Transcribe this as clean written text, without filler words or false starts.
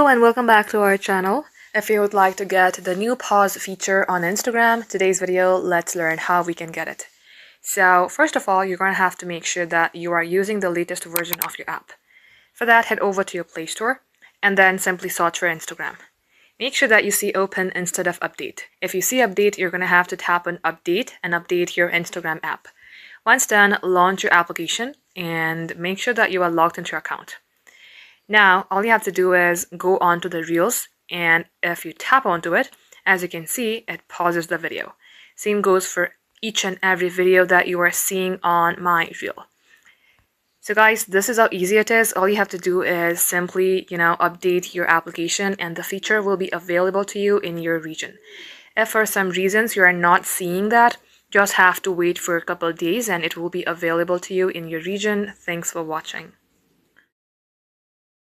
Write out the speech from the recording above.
Hello and welcome back to our channel. If you would like to get the new pause feature on Instagram, today's video, let's learn how we can get it. So first of all, you're going to have to make sure that you are using the latest version of your app. For that, head over to your Play Store and then simply search for Instagram. Make sure that you see open instead of update. If you see update, you're going to have to tap on update and update your Instagram app. Once done, launch your application and make sure that you are logged into your account. Now, all you have to do is go onto the Reels, and if you tap onto it, as you can see, it pauses the video. Same goes for each and every video that you are seeing on my Reel. So guys, this is how easy it is. All you have to do is simply, update your application and the feature will be available to you in your region. If for some reasons you are not seeing that, just have to wait for a couple of days and it will be available to you in your region. Thanks for watching.